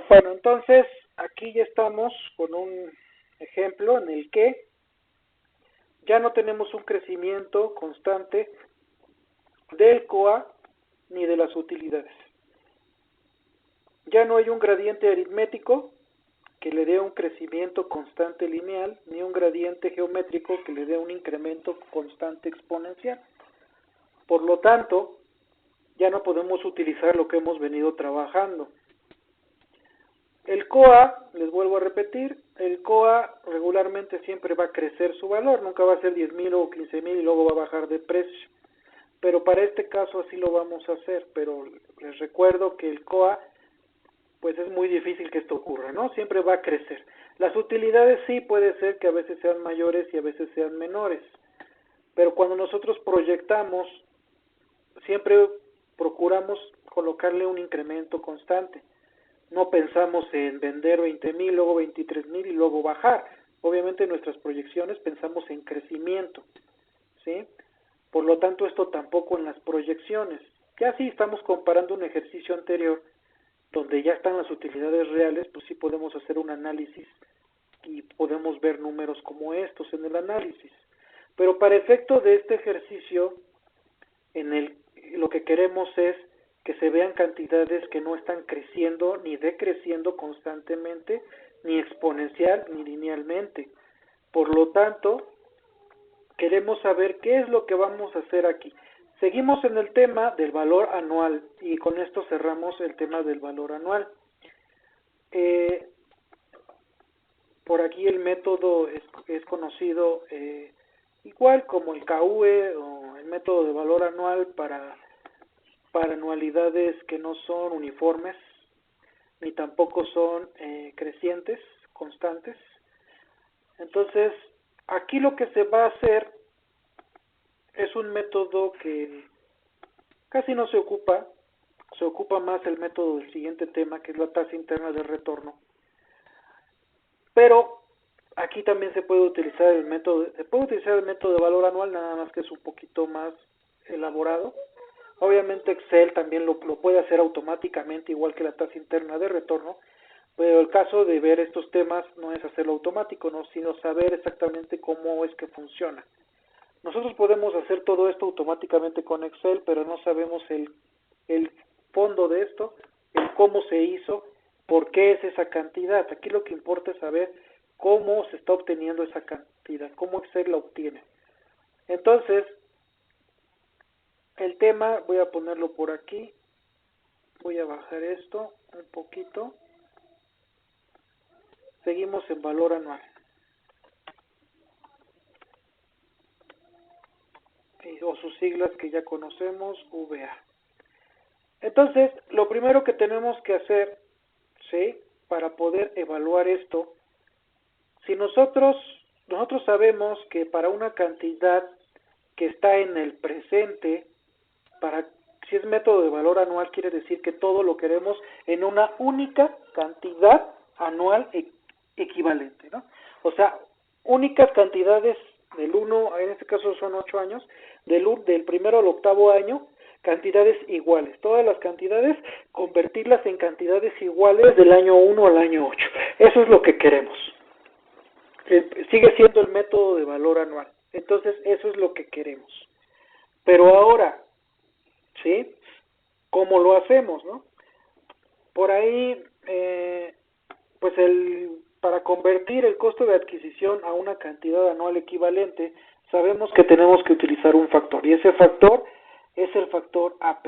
Bueno, entonces aquí ya estamos con un ejemplo en el que ya no tenemos un crecimiento constante del COA ni de las utilidades. Ya no hay un gradiente aritmético que le dé un crecimiento constante lineal, ni un gradiente geométrico que le dé un incremento constante exponencial. Por lo tanto, ya no podemos utilizar lo que hemos venido trabajando. El COA, les vuelvo a repetir, el COA regularmente siempre va a crecer su valor, nunca va a ser 10,000 o 15,000 y luego va a bajar de precio. Pero para este caso así lo vamos a hacer, pero les recuerdo que el COA, pues es muy difícil que esto ocurra, ¿no? Siempre va a crecer. Las utilidades sí puede ser que a veces sean mayores y a veces sean menores, pero cuando nosotros proyectamos, siempre procuramos colocarle un incremento constante. No pensamos en vender 20,000, luego 23,000 y luego bajar. Obviamente en nuestras proyecciones pensamos en crecimiento, ¿sí? Por lo tanto, esto tampoco en las proyecciones. Ya si estamos comparando un ejercicio anterior, donde ya están las utilidades reales, pues sí podemos hacer un análisis y podemos ver números como estos en el análisis. Pero para efecto de este ejercicio, lo que queremos es que se vean cantidades que no están creciendo ni decreciendo constantemente, ni exponencial ni linealmente. Por lo tanto, queremos saber qué es lo que vamos a hacer aquí. Seguimos en el tema del valor anual y con esto cerramos el tema del valor anual. Por aquí el método es conocido igual como el KUE o el método de valor anual para anualidades que no son uniformes ni tampoco son crecientes, constantes. Entonces, aquí lo que se va a hacer es un método que casi no se ocupa más el método del siguiente tema, que es la tasa interna de retorno. Pero aquí también se puede utilizar el método de valor anual, nada más que es un poquito más elaborado. Obviamente Excel también lo puede hacer automáticamente, igual que la tasa interna de retorno, pero el caso de ver estos temas no es hacerlo automático, ¿no? Sino saber exactamente cómo es que funciona. Nosotros podemos hacer todo esto automáticamente con Excel, pero no sabemos el fondo de esto, el cómo se hizo, por qué es esa cantidad. Aquí lo que importa es saber cómo se está obteniendo esa cantidad, cómo Excel la obtiene. Entonces, el tema, voy a ponerlo por aquí, voy a bajar esto un poquito. Seguimos en valor anual. O sus siglas que ya conocemos, VA. Entonces, lo primero que tenemos que hacer, ¿sí?, para poder evaluar esto, si nosotros sabemos que para una cantidad que está en el presente, si es método de valor anual, quiere decir que todo lo queremos en una única cantidad anual equivalente, ¿no? O sea, únicas cantidades del 1, en este caso son 8 años, del primero al octavo año, cantidades iguales. Todas las cantidades, convertirlas en cantidades iguales del año 1 al año 8. Eso es lo que queremos. Sigue siendo el método de valor anual. Entonces, eso es lo que queremos. Pero ahora, ¿sí?, ¿cómo lo hacemos, no? Por ahí, pues para convertir el costo de adquisición a una cantidad anual equivalente, sabemos que tenemos que utilizar un factor, y ese factor es el factor AP.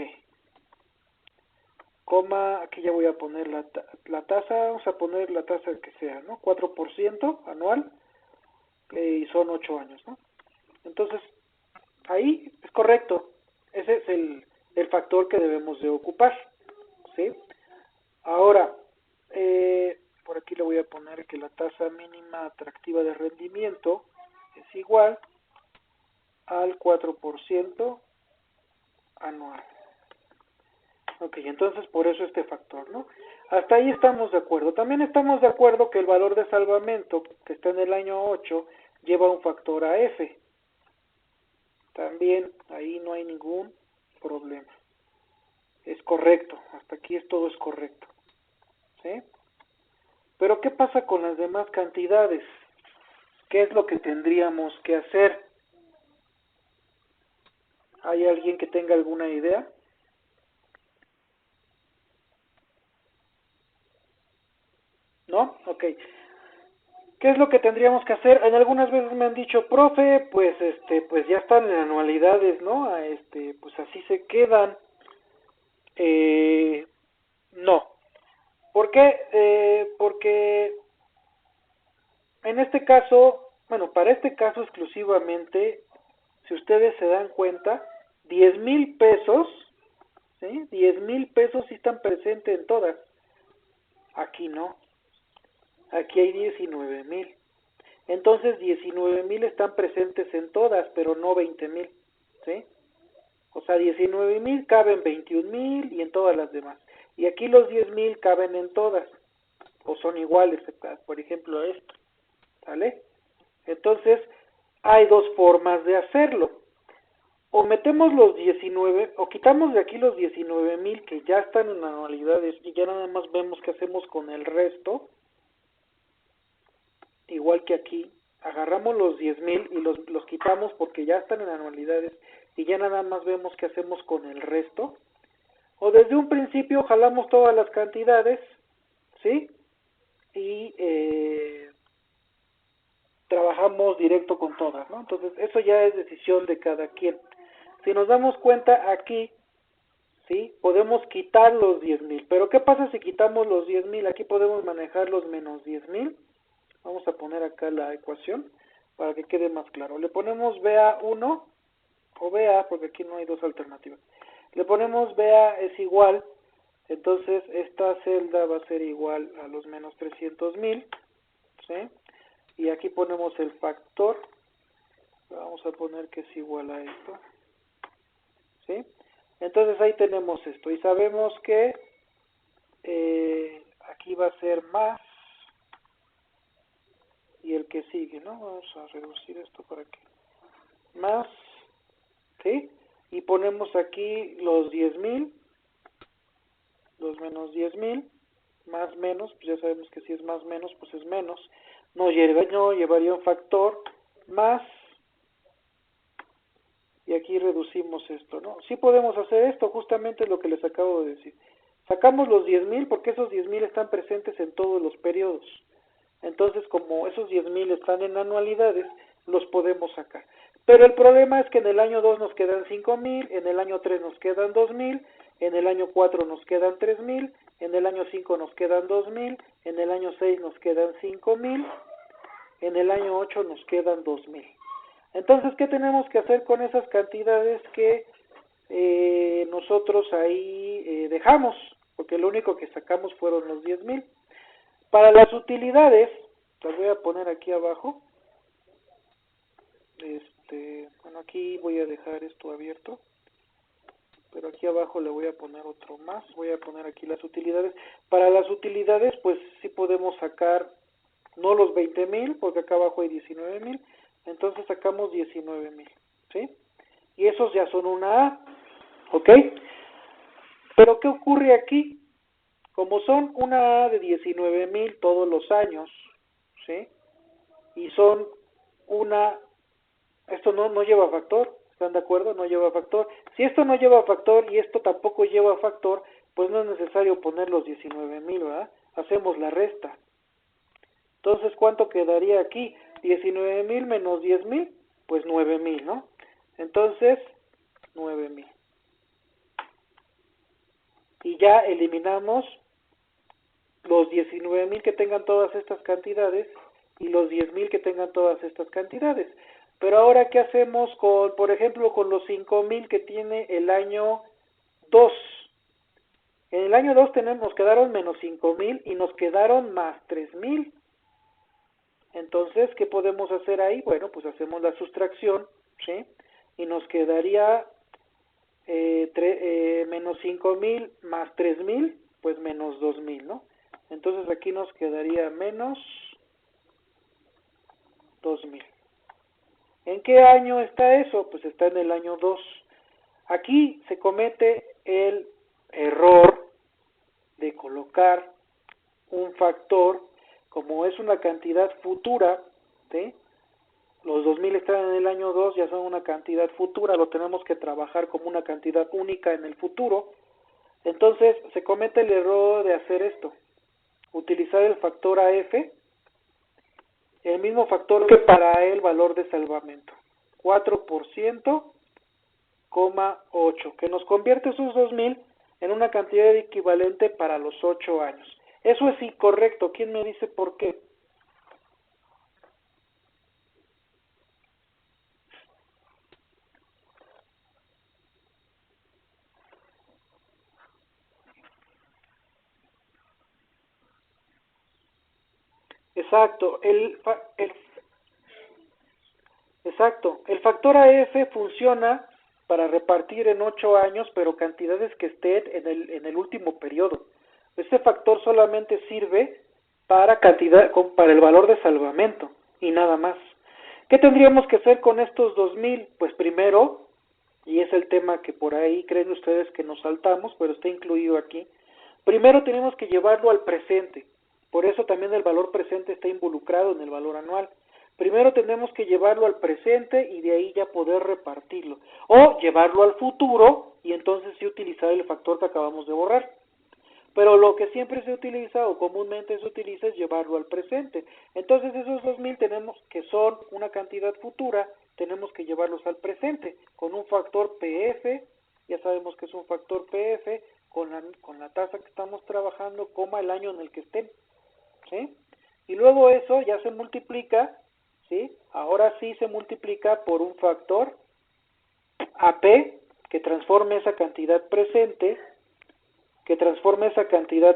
Aquí ya voy a poner la tasa, vamos a poner la tasa que sea, ¿no? 4% anual, y son 8 años, ¿no? Entonces, ahí es correcto, ese es el factor que debemos de ocupar, ¿sí? Ahora, por aquí le voy a poner que la tasa mínima atractiva de rendimiento es igual al 4% anual. Ok, entonces por eso este factor, ¿no? Hasta ahí estamos de acuerdo. También estamos de acuerdo que el valor de salvamento, que está en el año 8, lleva un factor AF. También ahí no hay ningún problema. Es correcto, Hasta aquí todo es correcto, ¿sí? Pero ¿qué pasa con las demás cantidades? ¿Qué es lo que tendríamos que hacer? ¿Hay alguien que tenga alguna idea? ¿No? Ok. ¿Qué es lo que tendríamos que hacer? En algunas veces me han dicho, profe, pues ya están en anualidades, ¿no? Pues así se quedan. Eh, no. ¿Por qué? Porque en este caso, bueno, para este caso exclusivamente, si ustedes se dan cuenta, 10,000 pesos, ¿sí? 10,000 pesos sí están presentes en todas. Aquí no. Aquí hay 19,000. Entonces 19,000 están presentes en todas, pero no 20,000, ¿sí? O sea, 19,000 caben 21,000 y en todas las demás. Y aquí los 10,000 caben en todas, o son iguales, por ejemplo esto, ¿sale? Entonces, hay dos formas de hacerlo. O metemos los 19, o quitamos de aquí los 19,000 que ya están en anualidades y ya nada más vemos qué hacemos con el resto. Igual que aquí, agarramos los 10,000 y los quitamos porque ya están en anualidades y ya nada más vemos qué hacemos con el resto. O desde un principio jalamos todas las cantidades, ¿sí? Y trabajamos directo con todas, ¿no? Entonces, eso ya es decisión de cada quien. Si nos damos cuenta aquí, ¿sí? Podemos quitar los 10,000. Pero ¿qué pasa si quitamos los 10,000? Aquí podemos manejar los menos 10,000. Vamos a poner acá la ecuación para que quede más claro. Le ponemos BA1 o BA, porque aquí no hay dos alternativas. Le ponemos BA es igual, entonces esta celda va a ser igual a los menos 300,000, ¿sí? Y aquí ponemos el factor, vamos a poner que es igual a esto, ¿sí? Entonces ahí tenemos esto y sabemos que aquí va a ser más y el que sigue, ¿no? Vamos a reducir esto para que más, ¿sí? Y ponemos aquí los 10,000, los menos 10,000, más menos, pues ya sabemos que si es más menos, pues es menos. No llevaría un factor más, y aquí reducimos esto, ¿no? Sí podemos hacer esto, justamente lo que les acabo de decir. Sacamos los 10,000 porque esos 10,000 están presentes en todos los periodos. Entonces, como esos 10,000 están en anualidades, los podemos sacar. Pero el problema es que en el año 2 nos quedan 5,000, en el año 3 nos quedan 2,000, en el año 4 nos quedan 3,000, en el año 5 nos quedan 2,000, en el año 6 nos quedan 5,000, en el año 8 nos quedan 2,000. Entonces, ¿qué tenemos que hacer con esas cantidades que nosotros ahí dejamos? Porque lo único que sacamos fueron los 10,000. Para las utilidades, las voy a poner aquí abajo. Bueno, aquí voy a dejar esto abierto, pero aquí abajo le voy a poner otro más. Voy a poner aquí las utilidades. Para las utilidades, pues sí podemos sacar, no los 20,000, porque acá abajo hay 19,000, entonces sacamos 19,000, ¿sí? Y esos ya son una A, ¿ok? Pero ¿qué ocurre aquí? Como son una A de 19,000 todos los años, ¿sí? Y son una, esto no lleva factor, ¿están de acuerdo? No lleva factor. Si esto no lleva factor y esto tampoco lleva factor, pues no es necesario poner los 19,000, ¿verdad? Hacemos la resta. Entonces, ¿cuánto quedaría aquí? 19,000 menos 10,000, pues 9,000, ¿no? Entonces, 9,000. Y ya eliminamos los 19,000 que tengan todas estas cantidades y los 10,000 que tengan todas estas cantidades. Pero ahora, ¿qué hacemos con, por ejemplo, con los 5,000 que tiene el año 2? En el año 2 nos quedaron menos 5,000 y nos quedaron más 3,000. Entonces, ¿qué podemos hacer ahí? Bueno, pues hacemos la sustracción, ¿sí? Y nos quedaría menos 5,000 más 3,000, pues menos 2,000, ¿no? Entonces aquí nos quedaría menos 2,000. ¿En qué año está eso? Pues está en el año 2. Aquí se comete el error de colocar un factor, como es una cantidad futura, ¿sí? Los 2000 están en el año 2, ya son una cantidad futura, lo tenemos que trabajar como una cantidad única en el futuro. Entonces se comete el error de hacer esto, utilizar el factor AF, el mismo factor que para el valor de salvamento, 4%, 8, que nos convierte esos 2000 en una cantidad equivalente para los 8 años. Eso es incorrecto. ¿Quién me dice por qué? Exacto, exacto. El factor AF funciona para repartir en 8 años, pero cantidades que estén en el último periodo. Este factor solamente sirve para el valor de salvamento y nada más. ¿Qué tendríamos que hacer con estos 2000? Pues primero, y es el tema que por ahí creen ustedes que nos saltamos, pero está incluido aquí, primero tenemos que llevarlo al presente. Por eso también el valor presente está involucrado en el valor anual. Primero tenemos que llevarlo al presente y de ahí ya poder repartirlo. O llevarlo al futuro y entonces sí utilizar el factor que acabamos de borrar. Pero lo que siempre se utiliza o comúnmente se utiliza es llevarlo al presente. Entonces esos 2000 tenemos que son una cantidad futura, tenemos que llevarlos al presente con un factor PF, ya sabemos que es un factor PF, con la tasa que estamos trabajando, coma el año en el que estén, ¿sí? Y luego eso ya se multiplica, ¿sí? Ahora sí se multiplica por un factor AP que transforme esa cantidad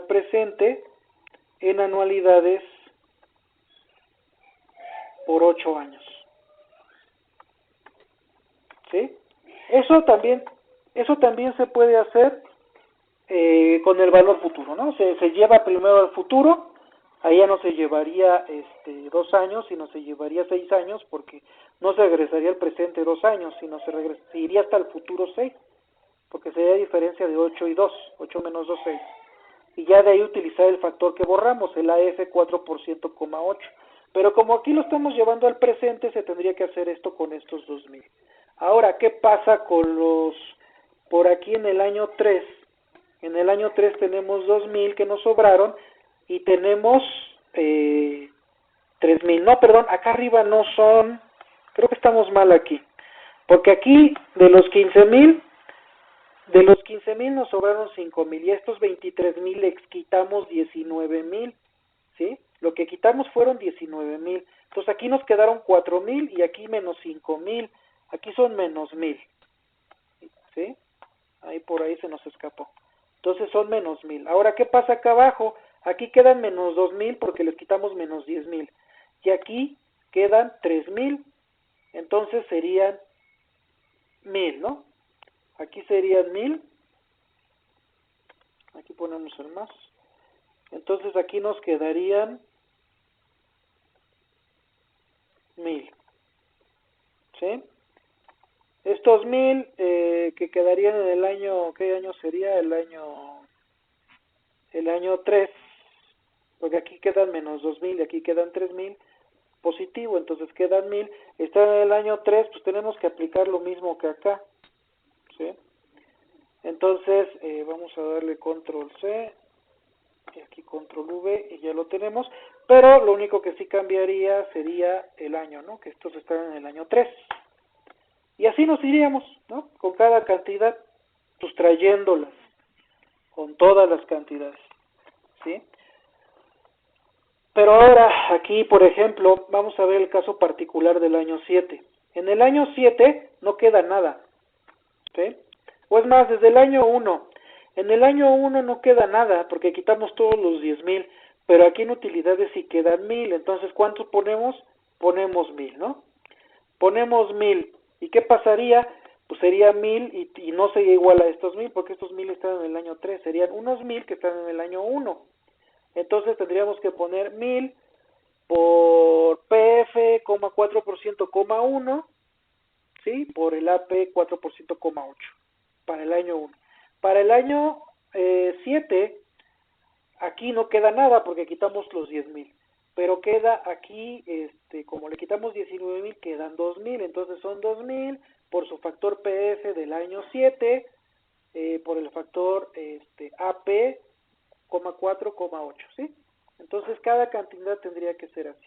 presente en anualidades por 8 años. ¿Sí? Eso también se puede hacer con el valor futuro, ¿no? Se lleva primero al futuro, ahí ya no se llevaría 2 años, sino se llevaría 6 años, porque no se regresaría al presente 2 años, sino se iría hasta el futuro 6, porque sería diferencia de 8 y 2, 8 menos 2, 6. Y ya de ahí utilizar el factor que borramos, el AF 4%, 8. Pero como aquí lo estamos llevando al presente, se tendría que hacer esto con estos 2000. Ahora, ¿qué pasa con los, por aquí en el año 3? En el año 3 tenemos 2000 que nos sobraron y tenemos 3000. No, perdón, acá arriba no son, creo que estamos mal aquí. Porque aquí de los 15000 nos sobraron 5000 y a estos 23000 les quitamos 19000, ¿sí? Lo que quitamos fueron 19000. Entonces aquí nos quedaron 4000 y aquí menos 5000. Aquí son menos 1000, ¿sí? Ahí por ahí se nos escapó. Entonces son menos 1000. Ahora, ¿qué pasa acá abajo? Aquí quedan menos 2000 porque les quitamos menos 10000. Y aquí quedan 3000. Entonces serían 1000, ¿no? Aquí serían 1000. Aquí ponemos el más. Entonces aquí nos quedarían 1000. ¿Sí? Estos 1000 que quedarían en el año, ¿qué año sería? El año 3, porque aquí quedan menos 2000 y aquí quedan 3000, positivo, entonces quedan 1000, están en el año 3, pues tenemos que aplicar lo mismo que acá, ¿sí? Entonces vamos a darle control C y aquí control V y ya lo tenemos, pero lo único que sí cambiaría sería el año, ¿no? Que estos están en el año 3. Y así nos iríamos, ¿no? Con cada cantidad, sustrayéndolas, con todas las cantidades, ¿sí? Pero ahora, aquí, por ejemplo, vamos a ver el caso particular del año 7. En el año 7 no queda nada, ¿sí? O es más, desde el año 1. En el año 1 no queda nada, porque quitamos todos los 10,000, pero aquí en utilidades sí quedan 1000. Entonces, ¿cuánto ponemos? Ponemos 1000, ¿no? Ponemos 1000. ¿Y qué pasaría? Pues sería 1000 y no sería igual a estos 1000, porque estos 1000 están en el año 3. Serían unos 1000 que están en el año 1. Entonces tendríamos que poner 1000 por PF, 4%, 1, ¿sí? Por el AP 4%, 8 para el año 1. Para el año 7 aquí no queda nada porque quitamos los 10,000, pero queda aquí, como le quitamos 19,000, quedan 2,000, entonces son 2,000 por su factor PF del año 7, por el factor AP, 4,8, ¿sí? Entonces cada cantidad tendría que ser así.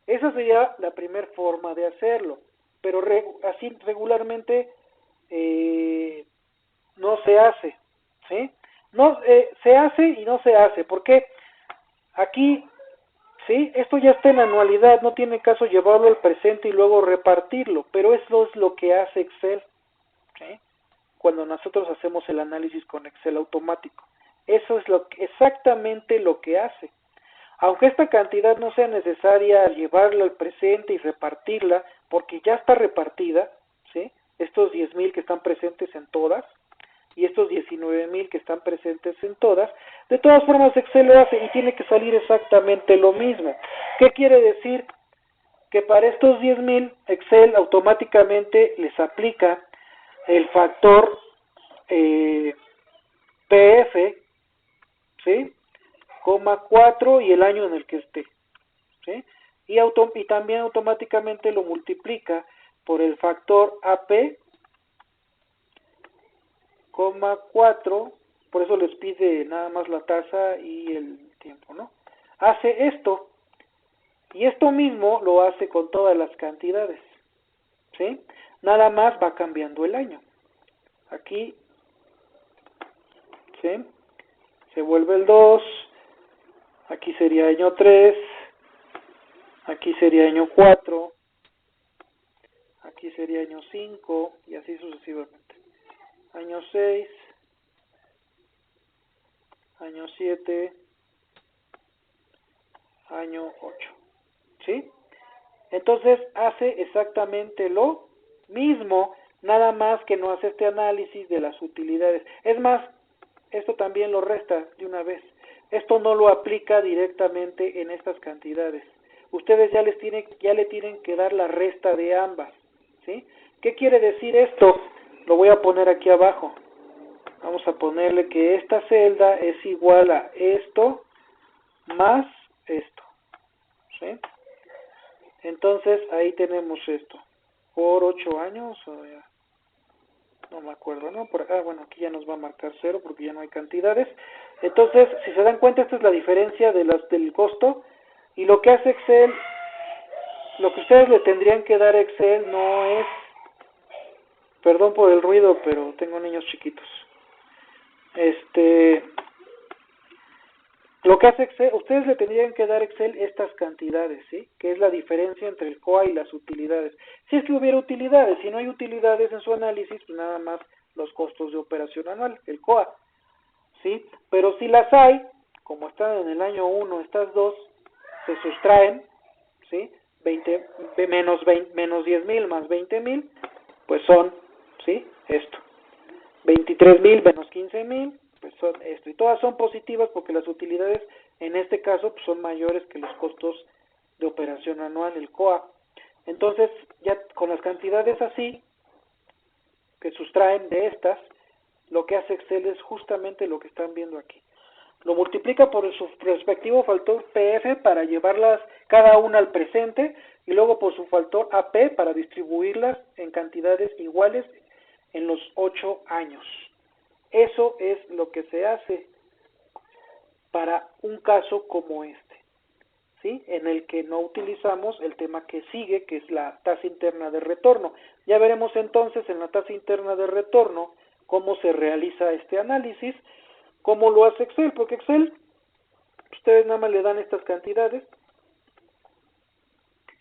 Esa sería la primera forma de hacerlo, pero así regularmente no se hace, ¿sí? No, se hace y no se hace, porque aquí, ¿sí? Esto ya está en anualidad, no tiene caso llevarlo al presente y luego repartirlo, pero eso es lo que hace Excel, ¿sí? Cuando nosotros hacemos el análisis con Excel automático. Eso es exactamente lo que hace. Aunque esta cantidad no sea necesaria llevarla al presente y repartirla, porque ya está repartida, ¿sí? Estos 10,000 que están presentes en todas, y estos 19,000 que están presentes en todas, de todas formas Excel lo hace y tiene que salir exactamente lo mismo. ¿Qué quiere decir? Que para estos 10,000 Excel automáticamente les aplica el factor PF, ¿sí? 4 y el año en el que esté, ¿sí? Y también automáticamente lo multiplica por el factor AP, 4, por eso les pide nada más la tasa y el tiempo, ¿no? Hace esto, y esto mismo lo hace con todas las cantidades, ¿sí? Nada más va cambiando el año. Aquí, ¿sí? Se vuelve el 2, aquí sería año 3, aquí sería año 4, aquí sería año 5, y así sucesivamente. Año 6, año 7, año 8, ¿sí? Entonces hace exactamente lo mismo, nada más que no hace este análisis de las utilidades. Es más, esto también lo resta de una vez. Esto no lo aplica directamente en estas cantidades. Ustedes ya le tienen que dar la resta de ambas, ¿sí? ¿Qué quiere decir esto? Lo voy a poner aquí abajo. Vamos a ponerle que esta celda es igual a esto más esto, ¿sí? Entonces ahí tenemos esto. Por 8 años, o ya, no me acuerdo, ¿no? Bueno, aquí ya nos va a marcar 0 porque ya no hay cantidades. Entonces, si se dan cuenta, esta es la diferencia de del costo. Y lo que hace Excel, lo que ustedes le tendrían que dar a Excel no es, perdón por el ruido, pero tengo niños chiquitos. Lo que hace Excel, ustedes le tendrían que dar a Excel estas cantidades, ¿sí? Que es la diferencia entre el COA y las utilidades. Si es que hubiera utilidades, si no hay utilidades en su análisis, pues nada más los costos de operación anual, el COA, ¿sí? Pero si las hay, como están en el año 1, estas dos, se sustraen, ¿sí? Menos 10,000 más 20,000, pues son, ¿sí? Esto. 23,000 menos 15,000, pues son esto. Y todas son positivas porque las utilidades, en este caso, pues son mayores que los costos de operación anual, el COA. Entonces, ya con las cantidades así, que sustraen de estas, lo que hace Excel es justamente lo que están viendo aquí. Lo multiplica por su respectivo factor PF para llevarlas cada una al presente y luego por su factor AP para distribuirlas en cantidades iguales en los 8 años. Eso es lo que se hace para un caso como este, ¿sí? En el que no utilizamos el tema que sigue, que es la tasa interna de retorno. Ya veremos entonces en la tasa interna de retorno cómo se realiza este análisis, cómo lo hace Excel, porque Excel, ustedes nada más le dan estas cantidades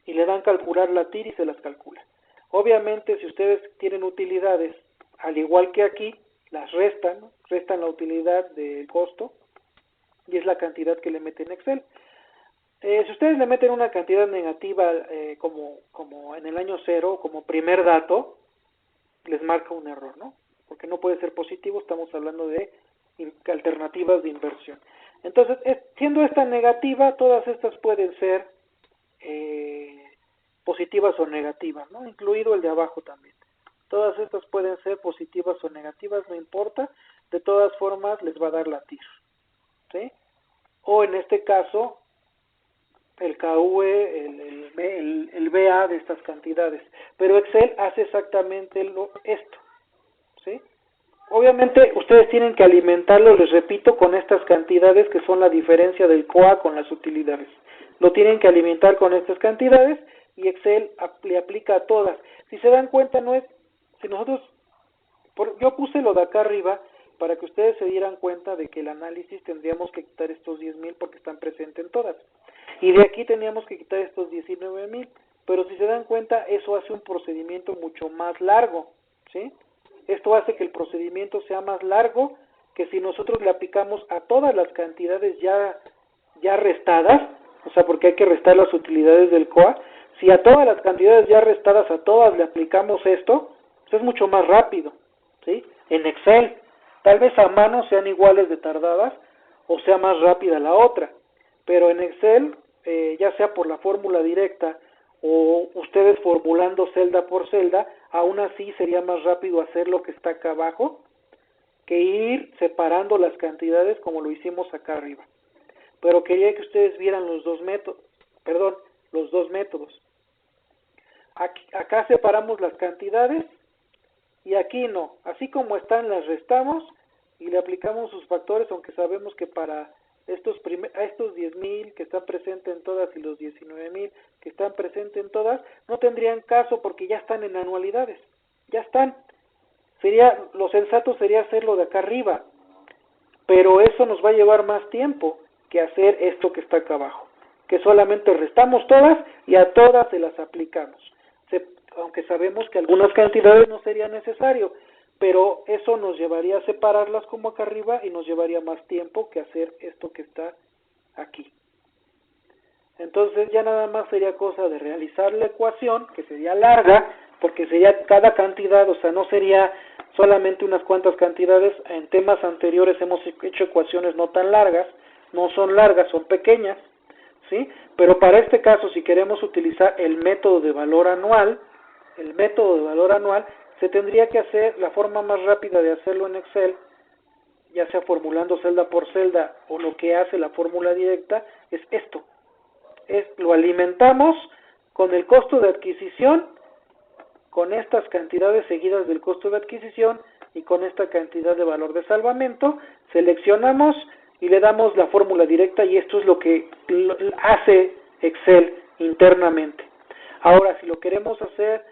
y le dan calcular la TIR y se las calcula. Obviamente, si ustedes tienen utilidades, al igual que aquí, las restan, ¿no? Restan la utilidad del costo y es la cantidad que le meten en Excel. Si ustedes le meten una cantidad negativa como en el año 0, como primer dato, les marca un error, ¿no? Porque no puede ser positivo, estamos hablando de alternativas de inversión. Entonces, siendo esta negativa, todas estas pueden ser positivas o negativas, ¿no? Incluido el de abajo también. Todas estas pueden ser positivas o negativas, no importa. De todas formas, les va a dar la TIR, ¿sí? o en este caso el KV, el BA de estas cantidades. Pero Excel hace exactamente esto, ¿sí? Obviamente ustedes tienen que alimentarlo, les repito, con estas cantidades que son la diferencia del COA con las utilidades. Lo tienen que alimentar con estas cantidades y Excel le aplica a todas. Si se dan cuenta, no es, si nosotros, yo puse lo de acá arriba para que ustedes se dieran cuenta de que el análisis tendríamos que quitar estos 10,000 porque están presentes en todas. Y de aquí teníamos que quitar estos 19,000, pero si se dan cuenta, eso hace un procedimiento mucho más largo, ¿sí? Esto hace que el procedimiento sea más largo que si nosotros le aplicamos a todas las cantidades ya restadas, o sea, porque hay que restar las utilidades del COA. Si a todas las cantidades ya restadas, a todas le aplicamos esto, pues es mucho más rápido, ¿sí? En Excel, tal vez a mano sean iguales de tardadas o sea más rápida la otra, pero en Excel, ya sea por la fórmula directa o ustedes formulando celda por celda, aún así sería más rápido hacer lo que está acá abajo que ir separando las cantidades como lo hicimos acá arriba. Pero quería que ustedes vieran los dos métodos. Acá separamos las cantidades y aquí no. Así como están, las restamos y le aplicamos sus factores, aunque sabemos que para estos 10,000 que están presentes en todas y los 19,000 que están presentes en todas, no tendrían caso porque ya están en anualidades. Ya están. Lo sensato sería hacerlo de acá arriba, pero eso nos va a llevar más tiempo que hacer esto que está acá abajo, que solamente restamos todas y a todas se las aplicamos, aunque sabemos que algunas cantidades no sería necesario, pero eso nos llevaría a separarlas como acá arriba y nos llevaría más tiempo que hacer esto que está aquí. Entonces ya nada más sería cosa de realizar la ecuación, que sería larga, porque sería cada cantidad, o sea, no sería solamente unas cuantas cantidades. En temas anteriores hemos hecho ecuaciones no tan largas, no son largas, son pequeñas, ¿sí? Pero para este caso, si queremos utilizar el método de valor anual, se tendría que hacer, la forma más rápida de hacerlo en Excel, ya sea formulando celda por celda o lo que hace la fórmula directa, es esto. Lo alimentamos con el costo de adquisición, con estas cantidades seguidas del costo de adquisición y con esta cantidad de valor de salvamento, seleccionamos y le damos la fórmula directa y esto es lo que hace Excel internamente. Ahora, si lo queremos hacer,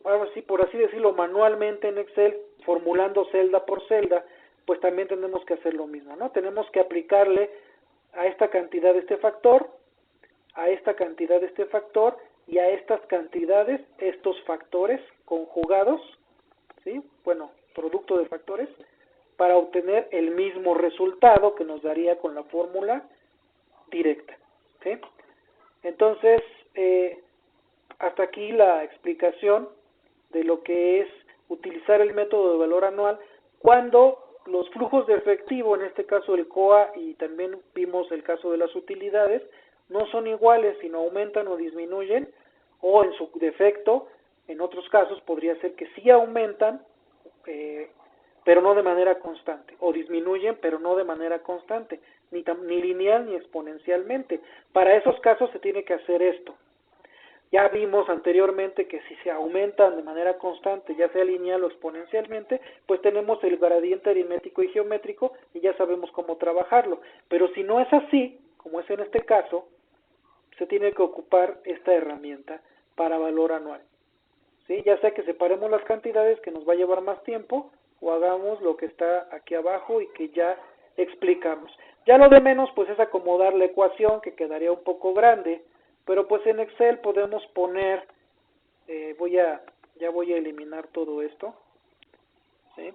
ahora sí, por así decirlo, manualmente en Excel, formulando celda por celda, pues también tenemos que hacer lo mismo, ¿no? Tenemos que aplicarle a esta cantidad este factor, a esta cantidad este factor y a estas cantidades estos factores conjugados, ¿sí? Bueno, producto de factores, para obtener el mismo resultado que nos daría con la fórmula directa, ¿sí? Entonces, hasta aquí la explicación de lo que es utilizar el método de valor anual cuando los flujos de efectivo, en este caso el COA, y también vimos el caso de las utilidades, no son iguales, sino aumentan o disminuyen, o en su defecto, en otros casos podría ser que sí aumentan, pero no de manera constante, o disminuyen, pero no de manera constante, ni lineal ni exponencialmente. Para esos casos se tiene que hacer esto. Ya vimos anteriormente que si se aumentan de manera constante, ya sea lineal o exponencialmente, pues tenemos el gradiente aritmético y geométrico y ya sabemos cómo trabajarlo. Pero si no es así, como es en este caso, se tiene que ocupar esta herramienta para valor anual, ¿sí? Ya sea que separemos las cantidades, que nos va a llevar más tiempo, o hagamos lo que está aquí abajo y que ya explicamos. Ya lo de menos pues es acomodar la ecuación, que quedaría un poco grande, pero pues en Excel podemos poner, ya voy a eliminar todo esto, ¿sí?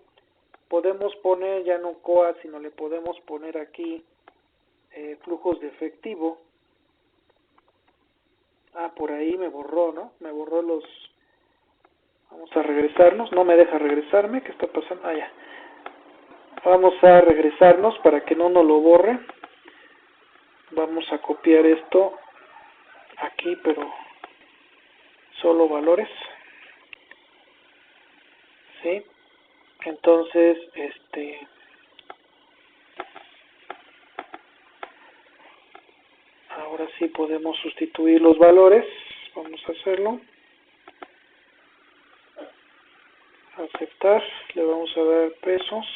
Podemos poner ya no COA, sino le podemos poner aquí flujos de efectivo. Por ahí me borró, ¿no? Me borró los... Vamos a regresarnos, no me deja regresarme, ¿qué está pasando? Ya. Vamos a regresarnos para que no nos lo borre. Vamos a copiar esto aquí, pero solo valores, ¿sí? Entonces, podemos sustituir los valores. Vamos a hacerlo. Aceptar, le vamos a dar pesos.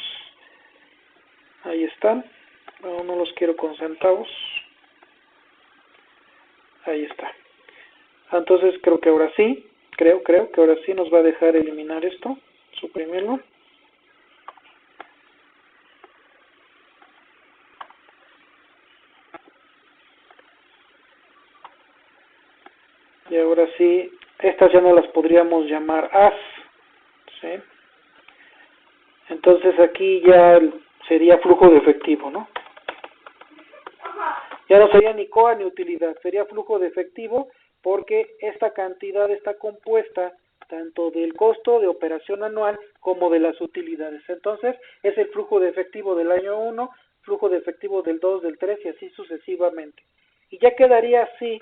Ahí están. No los quiero con centavos. Ahí está. Entonces creo que ahora sí, creo que ahora sí nos va a dejar eliminar esto, suprimirlo. Y ahora sí, estas ya no las podríamos llamar as, ¿sí? Entonces aquí ya sería flujo de efectivo, ¿no? Ya no sería ni COA ni utilidad, sería flujo de efectivo porque esta cantidad está compuesta tanto del costo de operación anual como de las utilidades. Entonces es el flujo de efectivo del año 1, flujo de efectivo del 2, del 3 y así sucesivamente. Y ya quedaría así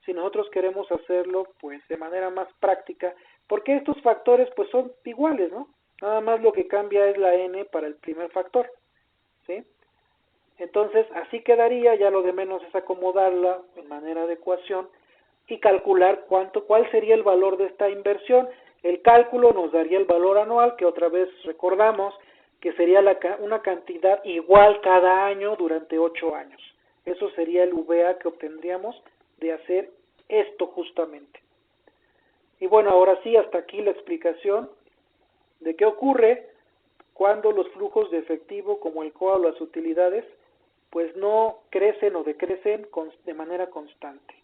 si nosotros queremos hacerlo pues de manera más práctica, porque estos factores pues son iguales, ¿no? Nada más lo que cambia es la n para el primer factor, ¿sí? Entonces, así quedaría, ya lo de menos es acomodarla en manera de ecuación y calcular cuál sería el valor de esta inversión. El cálculo nos daría el valor anual, que otra vez recordamos que sería una cantidad igual cada año durante 8 años. Eso sería el VA que obtendríamos de hacer esto justamente. Y bueno, ahora sí, hasta aquí la explicación de qué ocurre cuando los flujos de efectivo como el COA o las utilidades pues no crecen o decrecen de manera constante.